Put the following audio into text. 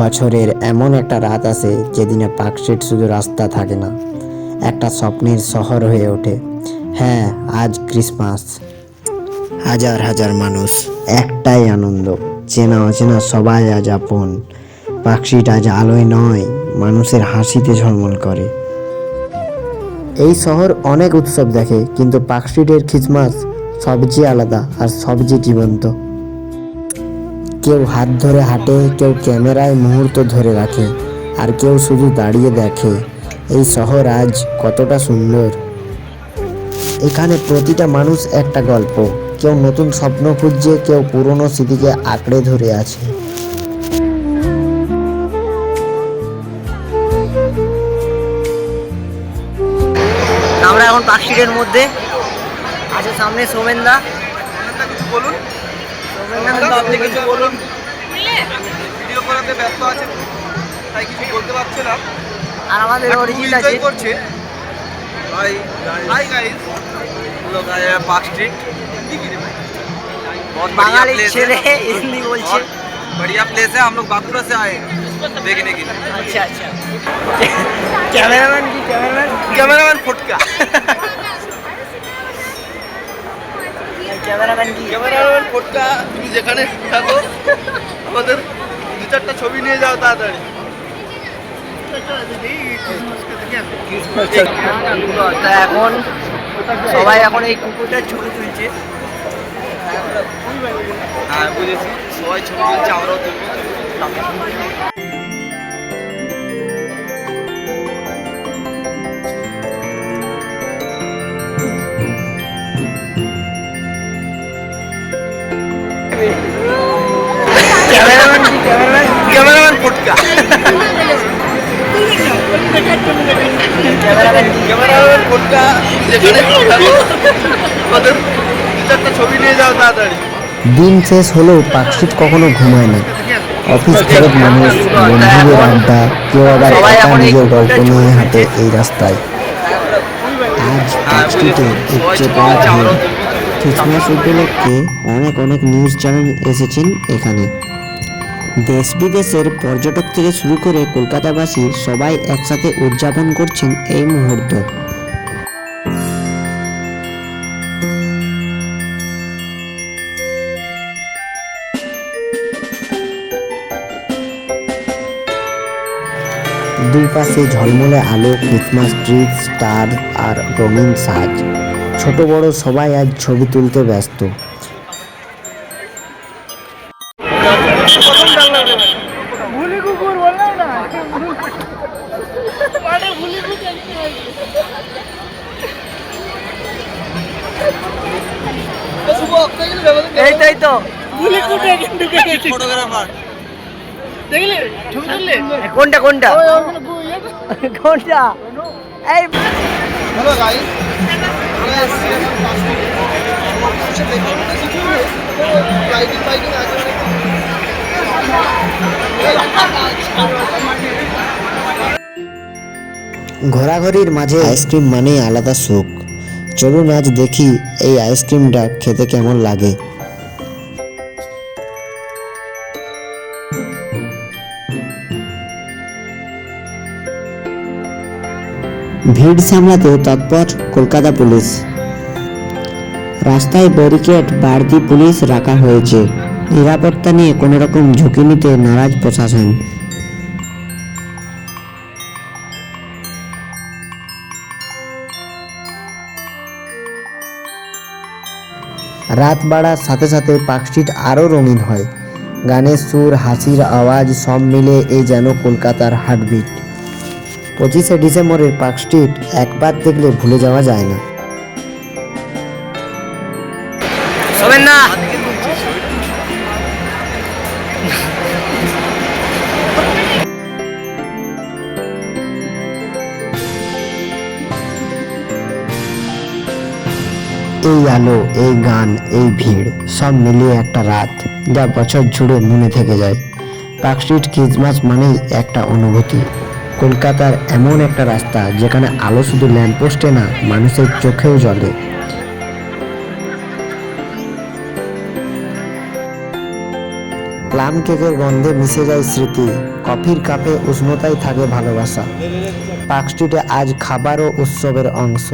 বছরের এমন একটা রাত আসে যেদিনে পার্ক স্ট্রিট শুধু রাস্তা থাকে না, একটা স্বপ্নের শহর হয়ে ওঠে। হ্যাঁ, আজ ক্রিসমাস। হাজার হাজার মানুষ, একটাই আনন্দ, চেনা অচেনা সবাই আজ আপন। পার্ক স্ট্রিট আজ আলোয় নয়, মানুষের হাসিতে ঝলমল করে। এই শহর অনেক উৎসব দেখে, কিন্তু পার্ক স্ট্রিটের ক্রিসমাস সবচেয়ে আলাদা আর সবচেয়ে জীবন্ত। কেউ হাত ধরে হাঁটে, কেউ ক্যামেরায় মুহূর্ত ধরে রাখে, আর কেউ শুধু দাঁড়িয়ে দেখে এই শহর আজ কতটা সুন্দর। এখানে প্রতিটা মানুষ একটা গল্প, কেউ নতুন স্বপ্ন খুঁজছে, কেউ পুরনো স্মৃতিকে আঁকড়ে ধরে আছে। আমরা এখন পার্ক স্ট্রিটের মধ্যে আছে, সামনে সোমেনদা। কিছু বলুন, আপনি কিছু বলুন। ভিডিও করাতে ব্যস্ত আছেন, তাই কিছু বলতে পারছে না। আর আমাদের অরিজিৎ আছে। করছে भाई। हाय गाइस, हम लोग आए हैं पार्क स्ट्रीट। बहुत बढ़िया বাঙালি प्लेस ছেলে है, হিন্দি বলছে। बढ़िया प्लेस है। हम लोग बांकुड़ा से आए हैं देखने के लिए। আচ্ছা আচ্ছা, ক্যামেরাম্যান কি? कैमरामैन फुटका। ক্যামেরাম্যান কি? ক্যামেরাম্যান ফোটকা, তুমি যেখানে থাকো আমাদের দু চারটা ছবি নিয়ে যাও তাড়াতাড়ি। তা এখন সবাই এখন এই কুকুরটার ছবি তুলছে। হ্যাঁ বুঝেছি, সবাই ছবি তুলছে, আমরাও তুলবো। ক্যামেরাম্যান কি? ক্যামেরাম্যান ফোটকা। ক্যামেরাম্যান কি? ক্যামেরাম্যান ফোটকা, যেখানে থাকো আমাদের দু চারটা ছবি নিয়ে যাও তাড়াতাড়ি। দিন শেষ হলেও পার্ক স্ট্রিট কখনো ঘুমায় না। অফিস ফেরত মানুষ, বন্ধুদের আড্ডা, কেউ আবার একা নিজের গল্প নিয়ে হাঁটে এই রাস্তায়। আজ পার্ক স্ট্রিটে উপচে পড়া ভিড়। ক্রিসমাস উপলক্ষে অনেক অনেক নিউজ চ্যানেল এসেছেন এখানে। দেশ বিদেশের পর্যটক থেকে শুরু করে কলকাতাবাসী সবাই একসাথে উদযাপন করছেন এই মুহূর্ত। দুই পাশে ঝলমলে আলো, ক্রিসমাস ট্রি, স্টার আর রঙিন সাজ। ছোট বড় সবাই আজ ছবি তুলতে ব্যস্ত। এই তো ফটোগ্রাফার দেখলে ছবি তুললে। কোনটা কোনটা কোনটা? এই হ্যালো গাইস, ঘোরাঘুরির মাঝে আইসক্রিম মানেই আলাদা সুখ। চলুন আজ দেখি এই আইসক্রিমটা খেতে কেমন লাগে। ভিড় সামলাতে তৎপর কলকাতা পুলিশ। রাস্তায় ব্যারিকেড, বাড়তি পুলিশ রাখা হয়েছে। নিরাপত্তা নিয়ে কোনো রকম ঝুঁকি নিতে নারাজ প্রশাসন। রাত বাড়ার সাথে সাথে পার্ক স্ট্রিট আরও রঙিন হয়। গানের সুর, হাসির আওয়াজ সব মিলে এই যেন কলকাতার হার্টবিট। 25শে ডিসেম্বরের পার্ক স্ট্রিট একবার দেখলে ভুলে যাওয়া যায় না। সোমেনদা, এই আলো, এই গান, এই ভিড় সব মিলিয়ে একটা রাত যা বছর জুড়ে মনে থেকে যায়। পার্ক স্ট্রিট ক্রিসমাস মানেই একটা অনুভূতি। কলকাতার এমন একটা রাস্তা যেখানে আলো শুধু ল্যাম্পপোস্টে না, মানুষের চোখেও জ্বলে। প্লাম কেকের গন্ধে মিশে যায় স্মৃতি, কফির কাপে উষ্ণতায় থাকে ভালোবাসা। পার্ক স্ট্রিটে আজ খাবার ও উৎসবের অংশ।